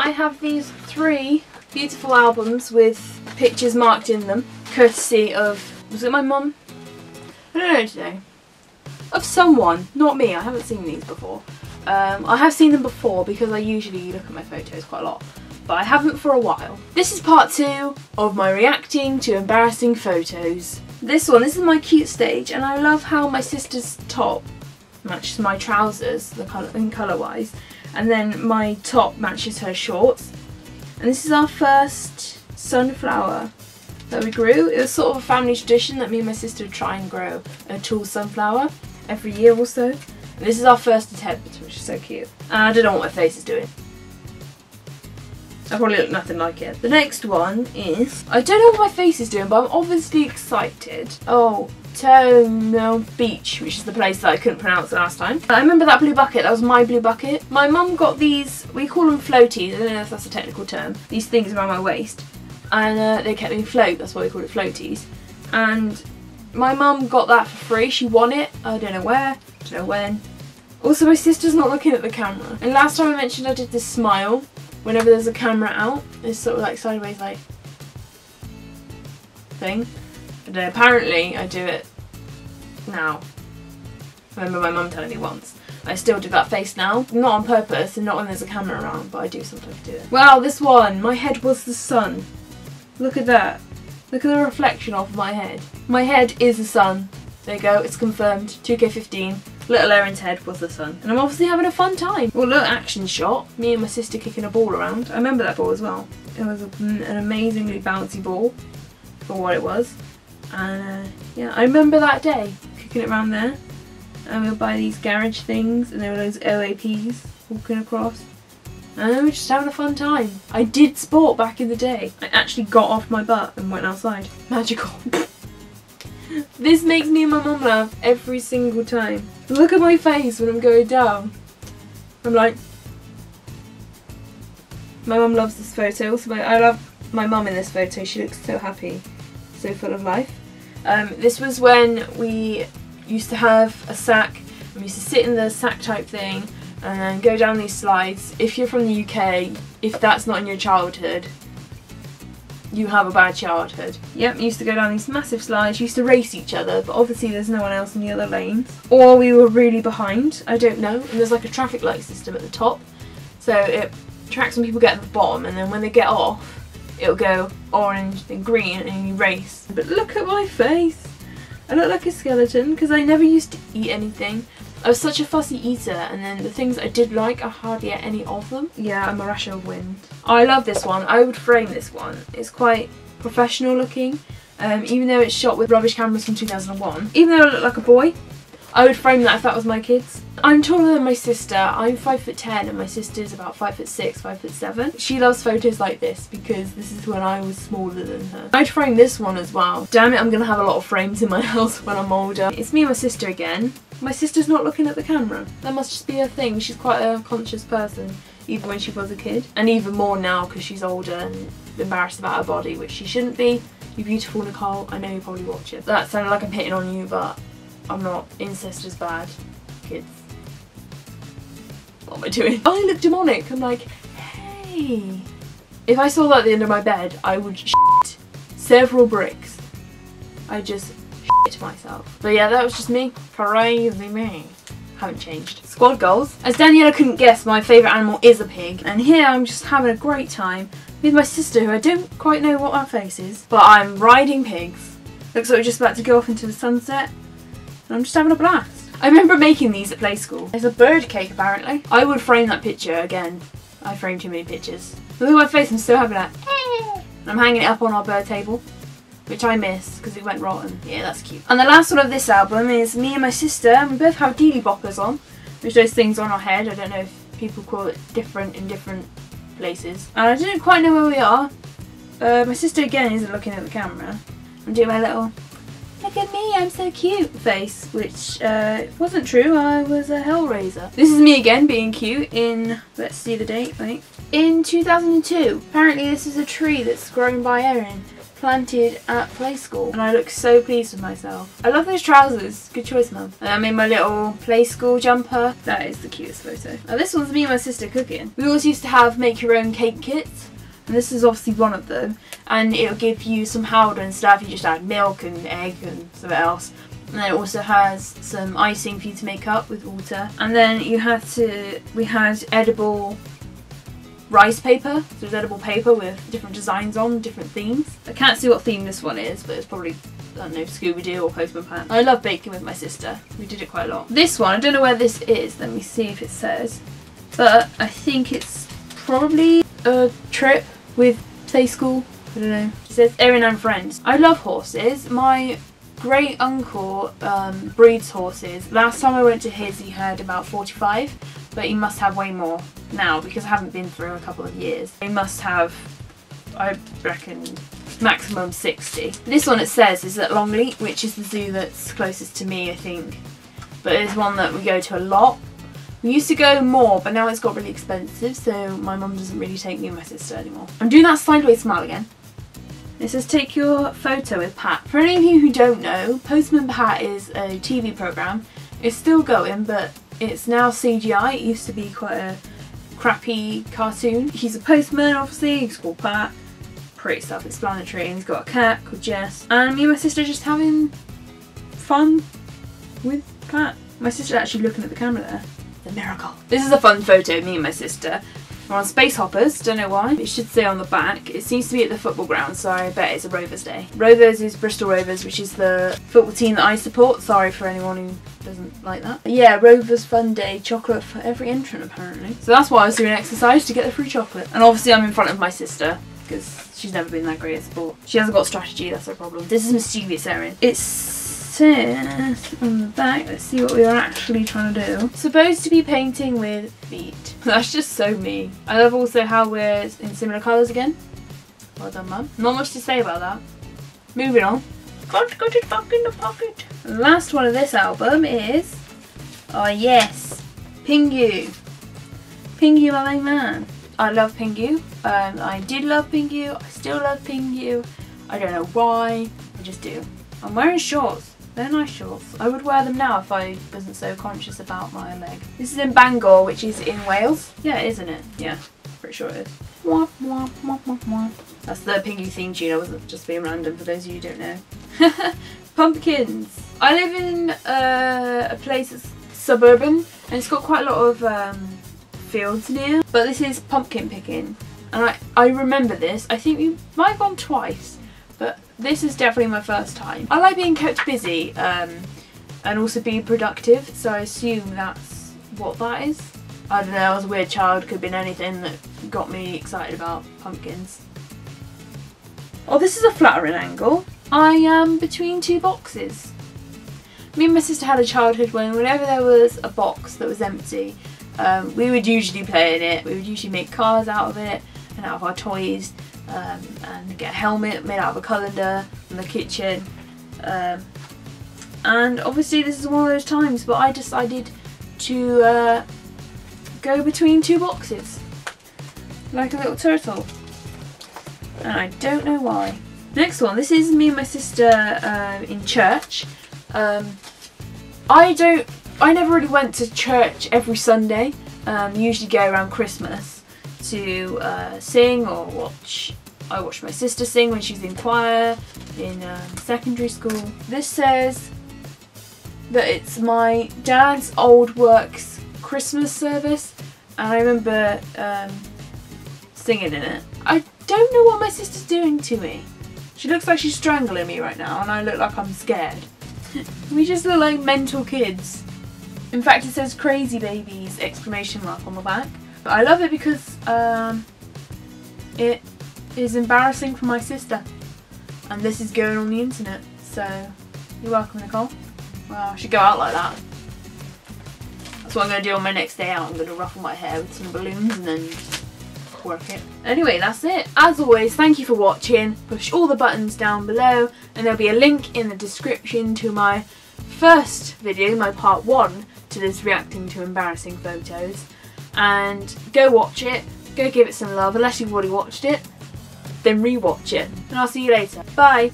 I have these 3 beautiful albums with pictures marked in them, courtesy of, was it my mum? I don't know today. Of someone, not me. I haven't seen these before. I have seen them before because I usually look at my photos quite a lot, but I haven't for a while. This is part 2 of my reacting to embarrassing photos. This is my cute stage, and I love how my sister's top matches my trousers, colour wise, and then my top matches her shorts. And this is our first sunflower that we grew. It was sort of a family tradition that me and my sister would try and grow a tall sunflower every year or so. And this is our first attempt, which is so cute. And I don't know what my face is doing. I probably look nothing like it. The next one is, I don't know what my face is doing, but I'm obviously excited. Oh, Tono Beach, which is the place that I couldn't pronounce last time. I remember that blue bucket, that was my blue bucket. My mum got these, we call them floaties, I don't know if that's a technical term, these things around my waist. And they kept me afloat, that's why we call it floaties. And my mum got that for free, she won it, I don't know where, don't know when. Also, my sister's not looking at the camera. And last time I mentioned I did this smile, whenever there's a camera out, it's sort of like sideways like thing. I don't know, apparently I do it now. I remember my mum telling me once. I still do that face now. Not on purpose and not when there's a camera around, but I do sometimes do it. Wow, this one! My head was the sun. Look at that. Look at the reflection of my head. My head is the sun. There you go, it's confirmed. 2K15. Little Erin's head was the sun. And I'm obviously having a fun time. Well, look, action shot. Me and my sister kicking a ball around. I remember that ball as well. It was an amazingly bouncy ball for what it was. And yeah, I remember that day, kicking it around there. And we would buy these garage things, and there were those OAPs walking across. And we were just having a fun time. I did sport back in the day. I actually got off my butt and went outside. Magical. This makes me and my mum laugh every single time. Look at my face when I'm going down. I'm like... My mum loves this photo. Also, I love my mum in this photo. She looks so happy, so full of life. This was when we used to have a sack. We used to sit in the sack type thing and then go down these slides. If you're from the UK, if that's not in your childhood, you have a bad childhood. Yep, we used to go down these massive slides, used to race each other, but obviously there's no one else in the other lanes. Or we were really behind, I don't know, and there's like a traffic light system at the top, so it tracks when people get at the bottom, and then when they get off, it'll go orange and green and you race. But look at my face! I look like a skeleton because I never used to eat anything. I was such a fussy eater, and then the things I did like, I hardly ate any of them. Yeah, I'm a rush of wind. I love this one. I would frame this one. It's quite professional looking, even though it's shot with rubbish cameras from 2001. Even though I look like a boy, I would frame that if that was my kids. I'm taller than my sister. I'm 5'10" and my sister's about 5'6", 5'7". She loves photos like this because this is when I was smaller than her. I'd frame this one as well. Damn it, I'm gonna have a lot of frames in my house when I'm older. It's me and my sister again. My sister's not looking at the camera. That must just be her thing. She's quite a conscious person, even when she was a kid. And even more now because she's older and embarrassed about her body, which she shouldn't be. You're beautiful, Nicole. I know you probably watch it. That sounded like I'm hitting on you, but I'm not. Incest is bad. Kids. What am I doing? I look demonic. I'm like, hey. If I saw that at the end of my bed, I would shit several bricks. I just shit myself. But yeah, that was just me. Crazy me. Haven't changed. Squad goals. As Daniela couldn't guess, my favourite animal is a pig. And here I'm just having a great time with my sister, who I don't quite know what her face is. But I'm riding pigs. Looks like we're just about to go off into the sunset. And I'm just having a blast. I remember making these at play school. There's a bird cake apparently. I would frame that picture again. I framed too many pictures. Look at my face, I'm so happy that. I'm hanging it up on our bird table, which I missed because it went rotten. Yeah, that's cute. And the last one of this album is me and my sister, and we both have dealy boppers on, which those things on our head. I don't know if people call it different in different places. And I didn't quite know where we are. My sister again isn't looking at the camera. I'm doing my little look at me, I'm so cute face, which wasn't true. I was a Hellraiser. This is me again being cute in, let's see the date, wait. In 2002. Apparently this is a tree that's grown by Erin planted at play school, and I look so pleased with myself. I love those trousers. Good choice, Mum. And I made my little play school jumper. That is the cutest photo. Now this one's me and my sister cooking. We always used to have make your own cake kits, and this is obviously one of them, and it'll give you some powder and stuff. You just add milk and egg and something else. And then it also has some icing for you to make up with water. And then we had edible rice paper. So it's edible paper with different designs on, different themes. I can't see what theme this one is, but it's probably, I don't know, Scooby-Doo or Postman Pat. I love baking with my sister. We did it quite a lot. This one, I don't know where this is. Let me see if it says. But I think it's probably a trip with play school. I don't know. It says Erin and friends. I love horses. My great uncle breeds horses. Last time I went to his, he had about 45, but he must have way more now because I haven't been through a couple of years. He must have, I reckon, maximum 60. This one, it says, is at Longley, which is the zoo that's closest to me, I think, but it's one that we go to a lot. We used to go more, but now it's got really expensive, so my mum doesn't really take me and my sister anymore. I'm doing that sideways smile again. It says take your photo with Pat. For any of you who don't know, Postman Pat is a TV programme. It's still going, but it's now CGI. It used to be quite a crappy cartoon. He's a postman, obviously. He's called Pat. Pretty self-explanatory. And he's got a cat called Jess. And me and my sister just having fun with Pat. My sister's actually looking at the camera there. It's a miracle. This is a fun photo of me and my sister. We're on Space Hoppers, don't know why. It should say on the back. It seems to be at the football ground, so I bet it's a Rovers day. Rovers is Bristol Rovers, which is the football team that I support. Sorry for anyone who doesn't like that. But yeah, Rovers fun day, chocolate for every entrant apparently. So that's why I was doing exercise, to get the free chocolate. And obviously I'm in front of my sister, because she's never been that great at sport. She hasn't got strategy, that's her problem. This is Mischievous Erin. It says on the back, let's see what we are actually trying to do. Supposed to be painting with feet. That's just so me. I love also how we're in similar colours again. Well done, Mum. Not much to say about that. Moving on. Got it back in the pocket. The last one of this album is, oh yes, Pingu. Pingu, my main man. I love Pingu. I did love Pingu. I still love Pingu. I don't know why. I just do. I'm wearing shorts. They're nice shorts. I would wear them now if I wasn't so conscious about my leg. This is in Bangor, which is in Wales. Yeah, isn't it? Yeah, pretty sure it is. Wah, wah, wah, wah, wah. That's the Pingu theme tune. I wasn't just being random for those of you who don't know. Pumpkins. I live in a place that's suburban, and it's got quite a lot of fields near. But this is pumpkin picking, and I remember this. I think we might have gone twice, but this is definitely my first time. I like being kept busy and also being productive, so I assume that's what that is. I don't know, I was a weird child, could have been anything that got me excited about pumpkins. Oh, this is a flattering angle. I am between two boxes. Me and my sister had a childhood when whenever there was a box that was empty, we would usually play in it. We would usually make cars out of it and out of our toys. And get a helmet made out of a colander in the kitchen, and obviously this is one of those times, but I decided to go between two boxes like a little turtle, and I don't know why. Next one, this is me and my sister in church. I never really went to church every Sunday. Usually go around Christmas to sing or watch. I watched my sister sing when she was in choir in secondary school. This says that it's my dad's old work's Christmas service, and I remember singing in it. I don't know what my sister's doing to me. She looks like she's strangling me right now, and I look like I'm scared. We just look like mental kids. In fact, it says crazy babies exclamation mark on the back. But I love it because it is embarrassing for my sister, and this is going on the internet, so you're welcome, Nicole. Well, I should go out like that. That's what I'm going to do on my next day out. I'm going to ruffle my hair with some balloons and then work it. Anyway, that's it. As always, thank you for watching. Push all the buttons down below, and there'll be a link in the description to my first video, my part 1 to this reacting to embarrassing photos, and go watch it. Go give it some love, unless you've already watched it. then rewatch it. And I'll see you later. Bye!